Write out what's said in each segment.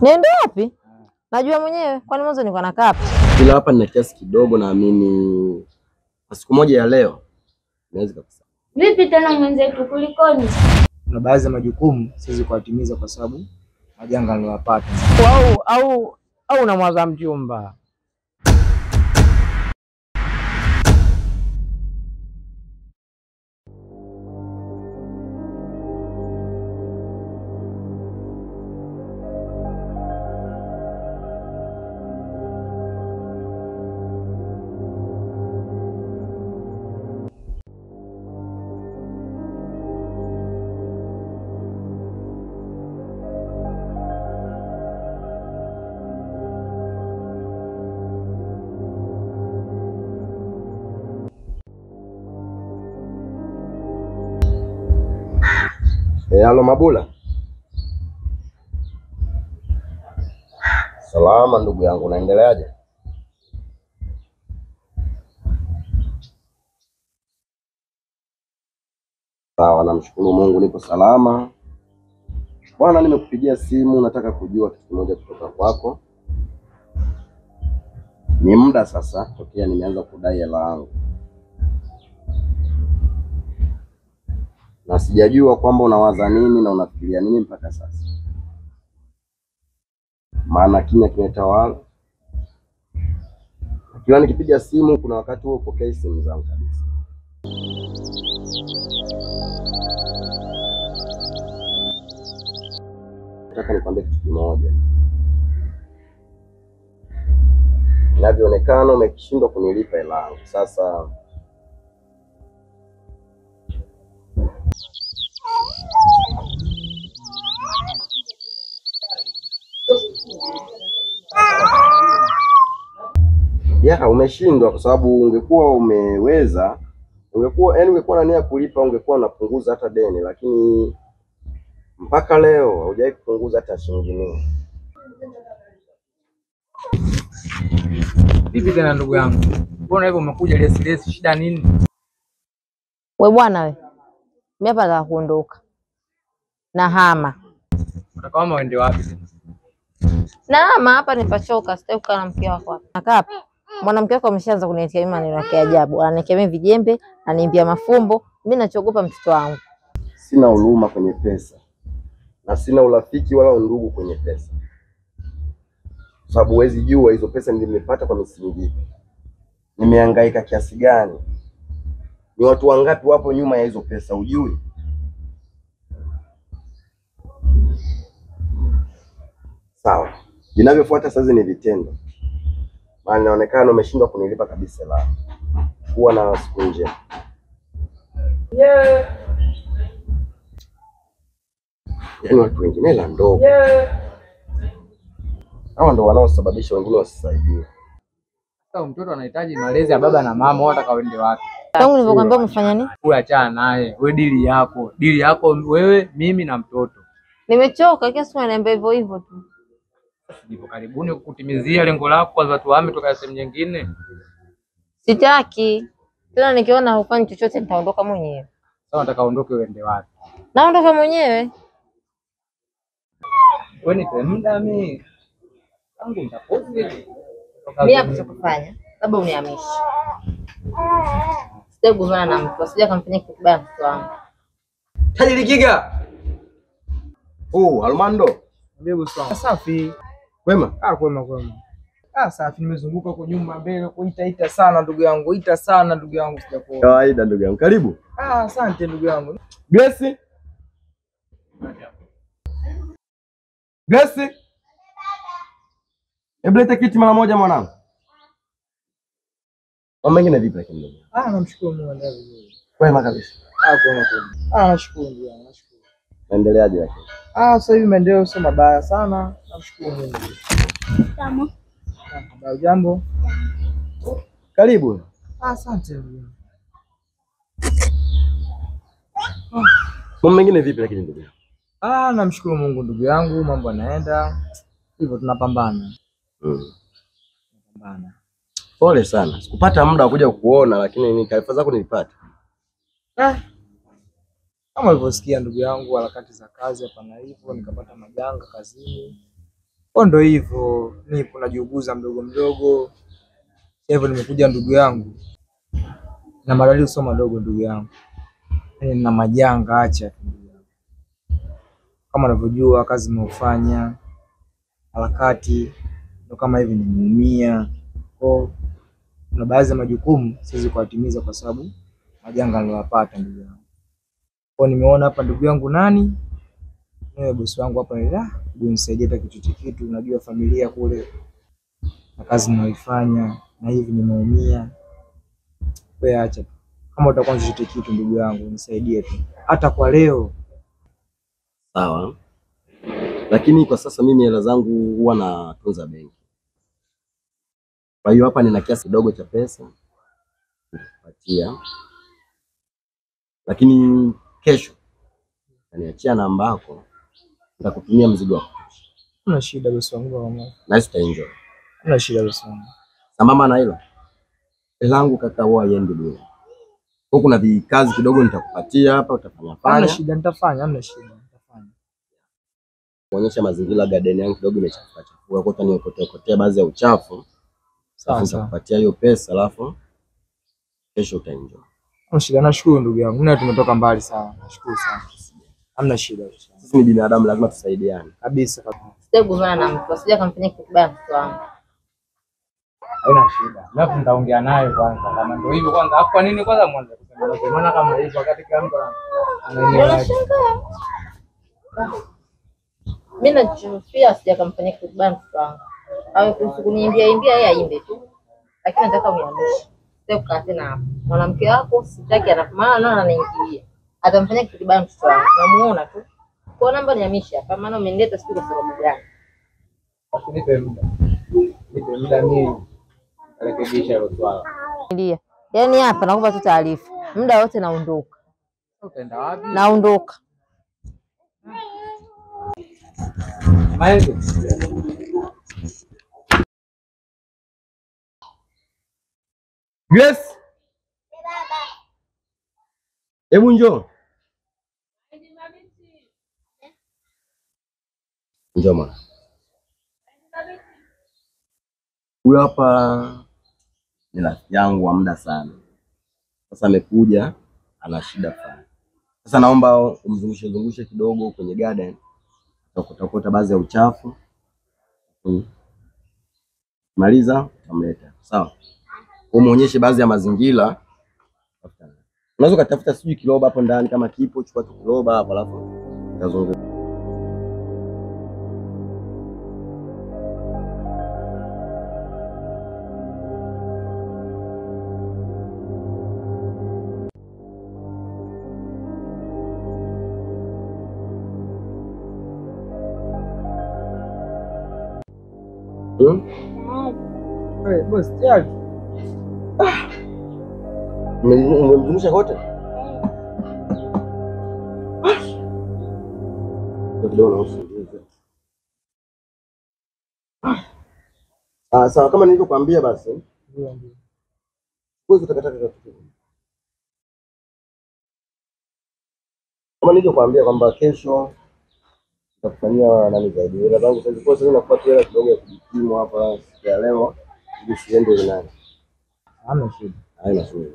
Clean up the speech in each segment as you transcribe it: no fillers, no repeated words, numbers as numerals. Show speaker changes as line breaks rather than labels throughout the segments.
Niende wapi? Najua mwenyewe, kwani mwanzo niko na kapi.
Ila hapa nina kiasi kidogo, naamini kwa siku moja ya leo naweza kabisa.
Vipi tena mwenzetu, kulikoni?
Kuna baadhi ya majukumu siwezi kuwatimiza kwa sababu majanga niliyopata.
Au unamwaza mjumba.
Halo Mabula. Salama ndugu yangu, unaendeleaje? Sawa, namshukuru Mungu nipo salama. Bwana, nimekupigia simu, nataka kujua kitu kimoja kutoka kwako. Ni muda sasa tokea nimeanza kudai hela yangu, na sijajua kwamba unawaza nini na unafikiria nini mpaka sasa, maana kimya kimetawala. Kila nikipiga simu kuna wakati huo upokee simu zangu kabisa. Nataka nikwambie kitu kimoja. Inavyoonekana umeshindwa kunilipa hela yangu. Sasa umeshindwa kwa sababu ungekuwa umeweza, ungekuwa na nia kulipa, ungekuwa unapunguza hata deni, lakini mpaka leo haujawahi kupunguza hata shilingi moja.
Vipi tena ndugu yangu? Mbona hivyo umekuja lesi, shida nini?
We bwana we. Mimi hapa nataka kuondoka. Na hama.
Unataka kama uende wapi tena?
Na hama hapa nipachoka, sitaki kukaa na mke wako hapa. Nakaa mwanamke wako ameshaanza kuniletea mimi maneno ya ajabu. Ananiletea mimi vijembe, ananiambia mafumbo. Mimi nachogopa mtoto wangu.
Sina huruma kwenye pesa. Na sina urafiki wala undugu kwenye pesa. Sababu huwezi jua hizo pesa nimepata kwa misingi ipi. Nimehangaika kiasi gani? Ni watu wangapi wapo nyuma ya hizo pesa hujui? Sawa. Vinavyofuata sasa ni vitendo. Maana inaonekana umeshindwa kunilipa kabisa la. Kuwa na siku njema. Yaani watu wengine la ndogo. Hawa ndo wanaosababisha wengine wasisaidie.
Sasa mtoto anahitaji malezi ya baba na mama, wataka uende wapi?
Tangu nilivyokuambia umefanya nini?
Wewe achana naye. Wewe dili yako wewe, mimi na mtoto.
Nimechoka, kila siku ananiambia hivyo hivyo tu.
Nipo karibuni kukutimizia lengo lako kwa watu wame toka sehemu nyingine.
Sitaki. Tena nikiona hufanyi chochote nitaondoka mwenyewe.
Sasa nataka uondoke uende wapi?
Naondoka mwenyewe.
Wewe nipe muda mimi. Tangu nitapozi.
Mimi hapo cha kufanya, labda unihamishe. Sitaki kugombana na mtu, asije akamfanyia kitu kibaya mtoto wangu.
Tajiri Giga. Almando.
Ndio bosi wangu. Safi.
Kwema?
Kwema. Safi, nimezunguka huko nyuma mbele kuita sana ndugu yangu. Ita sana ndugu yangu sijakuona.
Kawaida ndugu yangu. Karibu.
Asante ndugu yangu.
Grace. Hebu leta kiti mara moja mwanangu. Mama mengine vipi lakini ndugu?
Namshukuru Mungu ndio vizuri.
Kwema kabisa.
Kwema. Nashukuru ndugu yangu, nashukuru.
Naendeleaje lakini?
Sasa hivi maendeleo sio mabaya sana. Namshukuru Mungu.
Tamo.
Jambo.
Karibu.
Asante ndugu yangu.
Mama mengine vipi lakini ndugu?
Namshukuru Mungu ndugu yangu, mambo yanaenda. Hivyo tunapambana. Tunapambana.
Pole sana. Sikupata muda wa kuja kukuona lakini ni taarifa zako nilipata.
Kama ulivyosikia ndugu yangu, harakati za kazi hapa na hivyo nikapata majanga kazini. Kwa ndo hivyo, nipo najiuguza mdogo mdogo. Hivyo nimekuja ndugu yangu. Na madhalilu sio madogo ndugu yangu. Yaani na majanga acha ndugu yangu. Kama unavyojua kazi ninayofanya, harakati ndo kama hivi nimeumia. Kwa kuna baadhi ya majukumu siwezi kuatimiza kwa sababu majanga niliyopata ndugu yangu. Kwa nimeona hapa ndugu yangu nani? Bosi wangu hapa ndio nisaidie hata kitu. Unajua familia kule na kazi ninayoifanya na hivi nimeumia. Wewe acha. Kama utakuwa chochote kitu ndugu yangu nisaidie tu. Hata kwa leo.
Sawa. Lakini kwa sasa mimi hela zangu huwa natunza benki. Kwa hiyo hapa nina kiasi kidogo cha pesa nitakupatia. Lakini kesho niachia namba yako nitakutumia mzigo wako.
Kuna shida bosi wangu mama.
Na sitaenjoy.
Kuna shida bosi wangu.
Sambamba na hilo. Hela yangu kaka huwa haiendi bure. Kwa kuna vikazi kidogo nitakupatia hapa utafanya fanya.
Hamna shida nitafanya, hamna shida nitafanya.
Kuonyesha mazingira garden yangu kidogo imechafuka. Kwa hiyo utaniokotea baadhi ya uchafu. Sasa nitakupatia hiyo pesa alafu kesho utaenjoy.
Hamna shida, nashukuru ndugu yangu. Mimi tumetoka mbali sana. Nashukuru sana. Hamna shida.
Sisi ni binadamu lazima tusaidiane.
Kabisa.
Sitagombana na mtu, asije akamfanyia kitu kibaya mtoto wangu.
Haina shida. Alafu nitaongea naye kwanza. Kama ndio hivyo kwanza. Kwa nini kwanza mwanzo kusema? Maana kama hivyo wakati kila mtu anaelewa.
Mimi najifia asije akamfanyia kitu kibaya mtoto wangu. Awe kuniimbia yeye aimbe tu. Lakini nataka uniamshe. Sitaki kukaa tena hapa. Mwanamke wako sitaki anafumana anaingilia. Atamfanyia kitu kibaya mtoto wangu. Namuona tu. Kwa namba nihamishe hapa maana umenileta siku kwa sababu gani?
Nipe muda. Nipe muda mimi. Rekebisha hilo swala.
Ndio. Yaani hapa nakupa tu taarifa. Muda wote naondoka.
Utaenda wapi?
Naondoka.
Maende.
Grace. Hebu njoo. Njoo mwana. Huyu hapa ni rafiki yangu wa muda sana. Sasa amekuja ana shida fulani. Sasa naomba umzungushe kidogo kwenye garden. Utakuta baadhi ya uchafu. Maliza utamleta. Sawa? Umuonyeshe baadhi ya mazingira. Unaweza kutafuta sijui kiloba hapo ndani kama kipo, chukua tu kiloba hapo alafu utazunguka.
Wewe boss tayari.
Umemzungusha kote? Sawa kama nilivyokuambia basi.
Ndio.
Wewe utakataka kitu. Kama nilivyokuambia kwamba kesho nitakufanyia nani zaidi. Hela zangu sasa kwa sababu nakupatia hela kidogo ya kujikimu hapa siku ya leo ili siende nani.
Hamna shida.
Haina shida.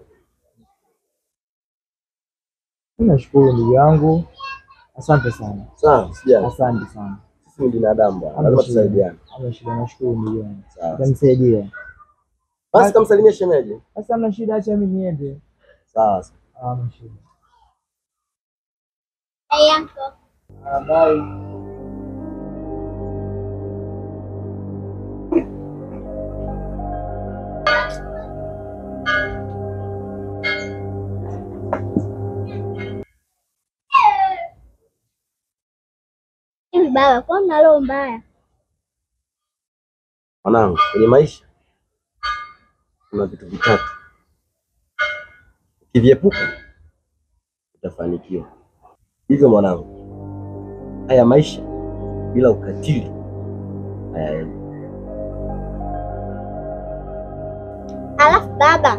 Nashukuru ndugu yangu. Asante sana.
Sawa, sijali.
Asante sana.
Sisi ni binadamu bwana. Lazima tusaidiane.
Hamna shida, nashukuru ndugu yangu.
Sawa.
Utamsaidia.
Basi kamsalimie shemeji.
Sasa hamna shida, acha mimi niende.
Sawa.
Hamna shida.
Hey, uncle.
Bye.
Hivi baba, kwa nini roho mbaya?
Mwanangu, kwenye maisha kuna vitu vitatu. Ukiviepuka utafanikiwa. Hivyo mwanangu, haya maisha bila ukatili hayaendi.
Alafu baba,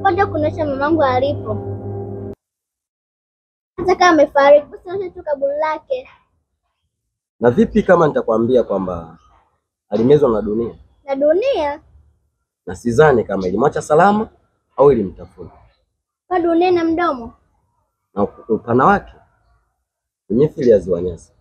kwenda kuonyesha mamangu alipo. Hata kama amefariki, basi tu kaburi lake.
Na vipi kama nitakwambia kwamba alimezwa na dunia,
Na dunia?
na sidhani kama ilimwacha salama au ilimtafuna.
Kwa dunia na mdomo?
Na upana wake ni mithili ya ziwa Nyasa.